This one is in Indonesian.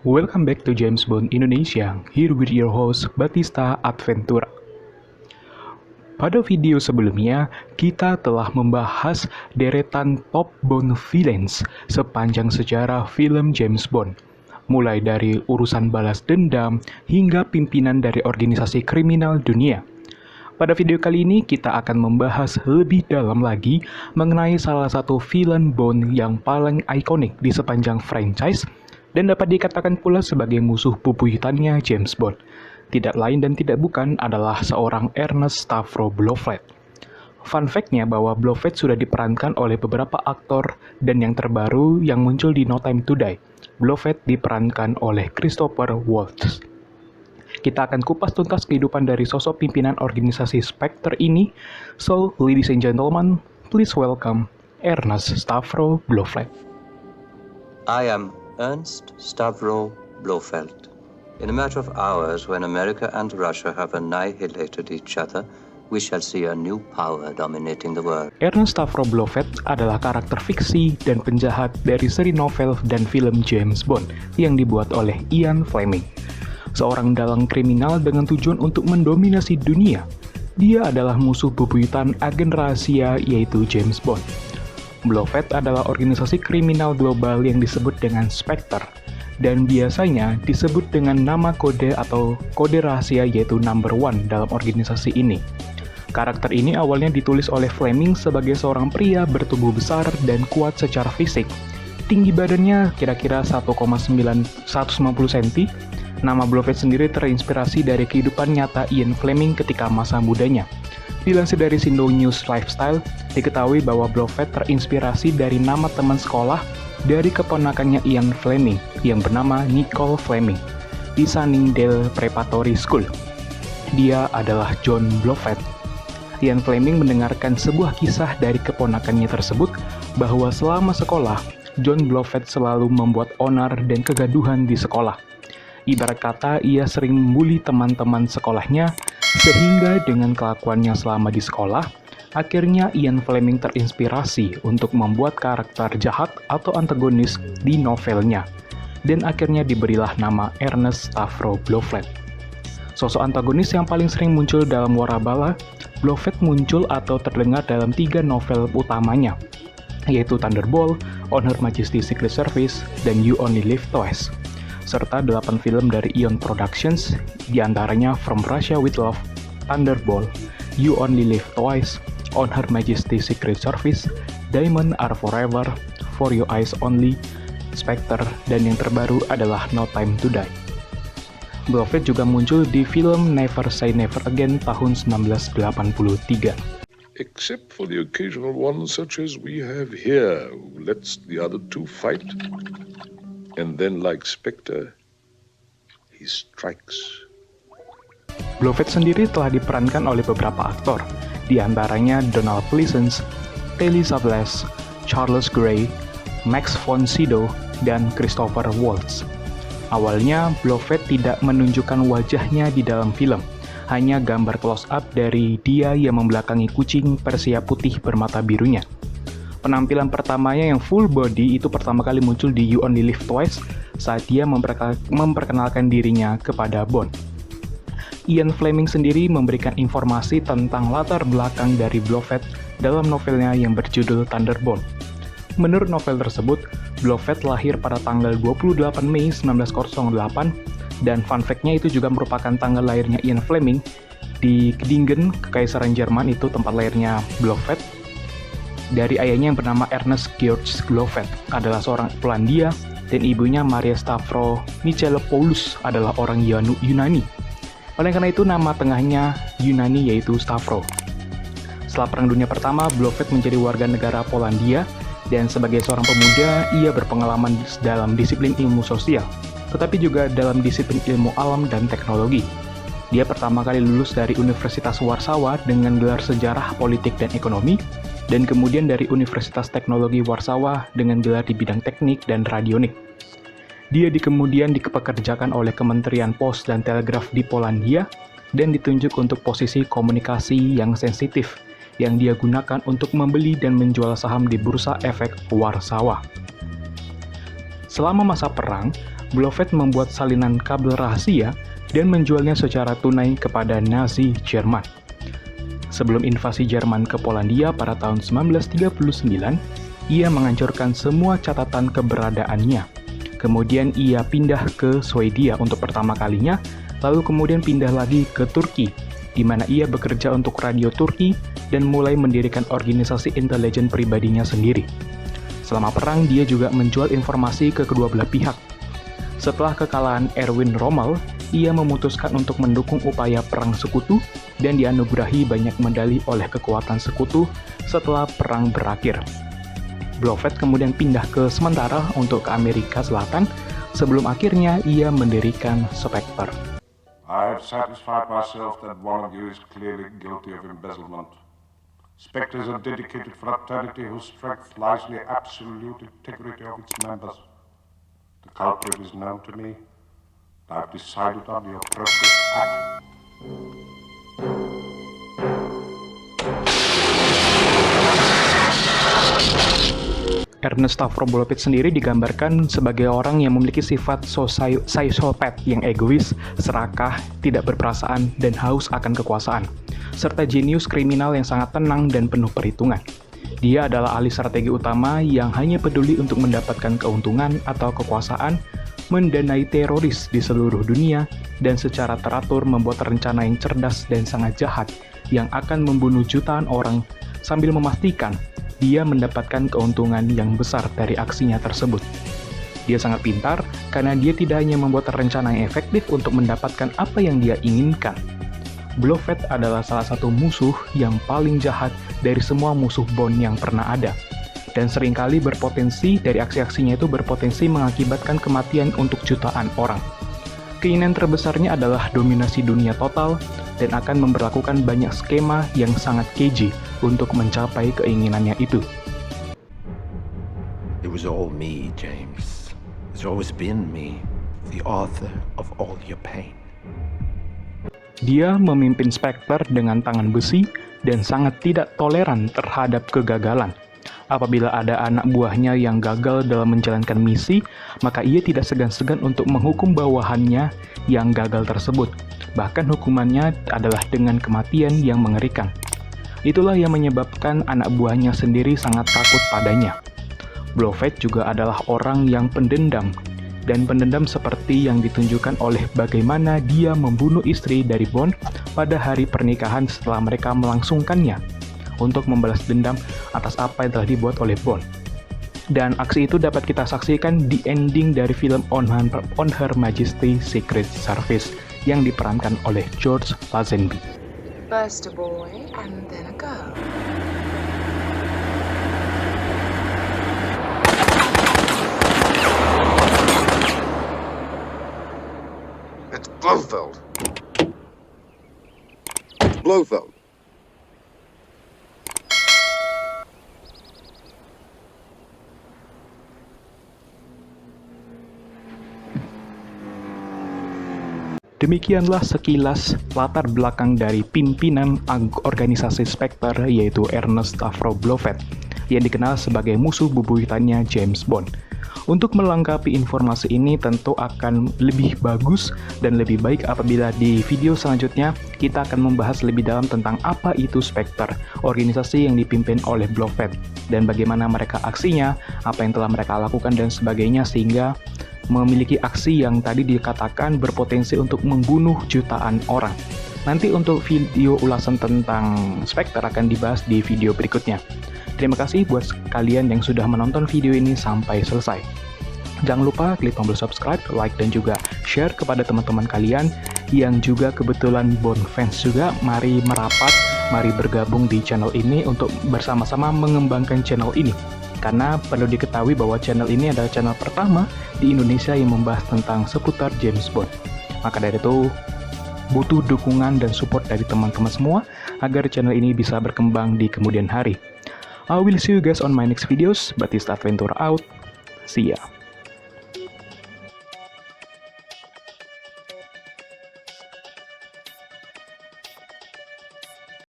Welcome back to James Bond Indonesia, here with your host Batista Adventura. Pada video sebelumnya, kita telah membahas deretan top Bond villains sepanjang sejarah film James Bond, mulai dari urusan balas dendam hingga pimpinan dari organisasi kriminal dunia. Pada video kali ini, kita akan membahas lebih dalam lagi mengenai salah satu villain Bond yang paling ikonik di sepanjang franchise dan dapat dikatakan pula sebagai musuh bebuyutannya James Bond. Tidak lain dan tidak bukan adalah seorang Ernest Stavro Blofeld. Fun fact-nya bahwa Blofeld sudah diperankan oleh beberapa aktor dan yang terbaru yang muncul di No Time to Die, Blofeld diperankan oleh Christopher Waltz. Kita akan kupas tuntas kehidupan dari sosok pimpinan organisasi Spectre ini. So, ladies and gentlemen, please welcome Ernest Stavro Blofeld. I am Ernst Stavro Blofeld. In a matter of hours, when America and Russia have annihilated each other, we shall see a new power dominating the world. Ernest Stavro Blofeld adalah karakter fiksi dan penjahat dari seri novel dan film James Bond yang dibuat oleh Ian Fleming. Seorang dalang kriminal dengan tujuan untuk mendominasi dunia. Dia adalah musuh bebuyutan agen rahasia yaitu James Bond. Blofeld adalah organisasi kriminal global yang disebut dengan Spectre dan biasanya disebut dengan nama kode atau kode rahasia yaitu Number One dalam organisasi ini. Karakter ini awalnya ditulis oleh Fleming sebagai seorang pria bertubuh besar dan kuat secara fisik. Tinggi badannya kira-kira 1,90 cm. Nama Blofeld sendiri terinspirasi dari kehidupan nyata Ian Fleming ketika masa mudanya. Dilansir dari Sindo News Lifestyle, diketahui bahwa Blofeld terinspirasi dari nama teman sekolah dari keponakannya Ian Fleming yang bernama Nicole Fleming di Sunningdale Preparatory School. Dia adalah John Blofeld. Ian Fleming mendengarkan sebuah kisah dari keponakannya tersebut bahwa selama sekolah, John Blofeld selalu membuat onar dan kegaduhan di sekolah. Ibarat kata, ia sering membuli teman-teman sekolahnya, sehingga dengan kelakuannya selama di sekolah, akhirnya Ian Fleming terinspirasi untuk membuat karakter jahat atau antagonis di novelnya, dan akhirnya diberilah nama Ernest Stavro Blofeld. Sosok antagonis yang paling sering muncul dalam Warabala, Blofeld muncul atau terdengar dalam 3 novel utamanya, yaitu Thunderball, On Her Majesty's Secret Service, dan You Only Live Twice, serta 8 film dari Eon Productions, diantaranya From Russia with Love, Thunderball, You Only Live Twice, On Her Majesty's Secret Service, Diamonds Are Forever, For Your Eyes Only, Spectre, dan yang terbaru adalah No Time to Die. Blofeld juga muncul di film Never Say Never Again tahun 1983. Except for the occasional one such as we have here, who lets the other two fight. And then, like Spectre, he strikes. Blofeld sendiri telah diperankan oleh beberapa aktor, di antaranya Donald Pleasence, Telly Savalas, Charles Gray, Max von Sydow, dan Christopher Waltz. Awalnya, Blofeld tidak menunjukkan wajahnya di dalam film, hanya gambar close-up dari dia yang membelakangi kucing Persia putih bermata birunya. Penampilan pertamanya yang full body itu pertama kali muncul di You Only Live Twice saat dia memperkenalkan dirinya kepada Bond. Ian Fleming sendiri memberikan informasi tentang latar belakang dari Blofeld dalam novelnya yang berjudul Thunderball. Menurut novel tersebut, Blofeld lahir pada tanggal 28 Mei 1908 dan fun fact-nya itu juga merupakan tanggal lahirnya Ian Fleming di Gdingen, Kekaisaran Jerman, itu tempat lahirnya Blofeld. Dari ayahnya yang bernama Ernest Georg Blofeld adalah seorang Polandia dan ibunya Maria Stavro Michaelopoulos adalah orang Yunani. Oleh karena itu nama tengahnya Yunani yaitu Stavro. Setelah Perang Dunia Pertama, Blofeld menjadi warga negara Polandia dan sebagai seorang pemuda ia berpengalaman dalam disiplin ilmu sosial, tetapi juga dalam disiplin ilmu alam dan teknologi. Dia pertama kali lulus dari Universitas Warsawa dengan gelar sejarah, politik, dan ekonomi, dan kemudian dari Universitas Teknologi Warsawa dengan gelar di bidang teknik dan radionik. Dia kemudian dipekerjakan oleh Kementerian Pos dan Telegraf di Polandia dan ditunjuk untuk posisi komunikasi yang sensitif yang dia gunakan untuk membeli dan menjual saham di Bursa Efek Warsawa. Selama masa perang, Blofeld membuat salinan kabel rahasia dan menjualnya secara tunai kepada Nazi Jerman. Sebelum invasi Jerman ke Polandia pada tahun 1939, ia menghancurkan semua catatan keberadaannya. Kemudian ia pindah ke Swedia untuk pertama kalinya, lalu kemudian pindah lagi ke Turki, di mana ia bekerja untuk radio Turki dan mulai mendirikan organisasi intelijen pribadinya sendiri. Selama perang, dia juga menjual informasi ke kedua belah pihak. Setelah kekalahan Erwin Rommel, ia memutuskan untuk mendukung upaya perang sekutu dan dianugerahi banyak medali oleh kekuatan sekutu setelah perang berakhir. Blofeld kemudian pindah ke sementara untuk ke Amerika Selatan sebelum akhirnya ia mendirikan Spectre. I have satisfied myself that one of you is clearly guilty of embezzlement. Spectre is a dedicated fraternity whose strength lies in the absolute integrity of its members. The culprit is known to me, and I have decided on the appropriate action. Ernest Stavro Blofeld sendiri digambarkan sebagai orang yang memiliki sifat sosiopat yang egois, serakah, tidak berperasaan, dan haus akan kekuasaan, serta jenius kriminal yang sangat tenang dan penuh perhitungan. Dia adalah ahli strategi utama yang hanya peduli untuk mendapatkan keuntungan atau kekuasaan, mendanai teroris di seluruh dunia, dan secara teratur membuat rencana yang cerdas dan sangat jahat yang akan membunuh jutaan orang sambil memastikan dia mendapatkan keuntungan yang besar dari aksinya tersebut. Dia sangat pintar karena dia tidak hanya membuat rencana yang efektif untuk mendapatkan apa yang dia inginkan. Blofeld adalah salah satu musuh yang paling jahat dari semua musuh Bond yang pernah ada, dan seringkali berpotensi dari aksi-aksinya itu berpotensi mengakibatkan kematian untuk jutaan orang. Keinginan terbesarnya adalah dominasi dunia total dan akan memberlakukan banyak skema yang sangat keji untuk mencapai keinginannya itu. It was all me, James. It's always been me, the author of all your pain. Dia memimpin Spectre dengan tangan besi dan sangat tidak toleran terhadap kegagalan. Apabila ada anak buahnya yang gagal dalam menjalankan misi, maka ia tidak segan-segan untuk menghukum bawahannya yang gagal tersebut. Bahkan hukumannya adalah dengan kematian yang mengerikan. Itulah yang menyebabkan anak buahnya sendiri sangat takut padanya. Blofeld juga adalah orang yang pendendam, dan pendendam seperti yang ditunjukkan oleh bagaimana dia membunuh istri dari Bond pada hari pernikahan setelah mereka melangsungkannya untuk membalas dendam atas apa yang telah dibuat oleh Bond. Dan aksi itu dapat kita saksikan di ending dari film On Her Majesty's Secret Service yang diperankan oleh George Lazenby. First a boy and then a girl. It's Blofeld. It's Blofeld. Demikianlah sekilas latar belakang dari pimpinan organisasi Spectre, yaitu Ernest Stavro Blofeld, yang dikenal sebagai musuh bebuyutannya James Bond. Untuk melengkapi informasi ini tentu akan lebih bagus dan lebih baik apabila di video selanjutnya kita akan membahas lebih dalam tentang apa itu Spectre, organisasi yang dipimpin oleh Blofeld, dan bagaimana mereka aksinya, apa yang telah mereka lakukan dan sebagainya, sehingga memiliki aksi yang tadi dikatakan berpotensi untuk membunuh jutaan orang. Nanti untuk video ulasan tentang Spectre akan dibahas di video berikutnya. Terima kasih buat kalian yang sudah menonton video ini sampai selesai. Jangan lupa klik tombol subscribe, like, dan juga share kepada teman-teman kalian yang juga kebetulan Bond fans juga. Mari merapat, mari bergabung di channel ini untuk bersama-sama mengembangkan channel ini. Karena perlu diketahui bahwa channel ini adalah channel pertama di Indonesia yang membahas tentang seputar James Bond. Maka dari itu, butuh dukungan dan support dari teman-teman semua agar channel ini bisa berkembang di kemudian hari. I will see you guys on my next videos. Batista Adventure out. See ya.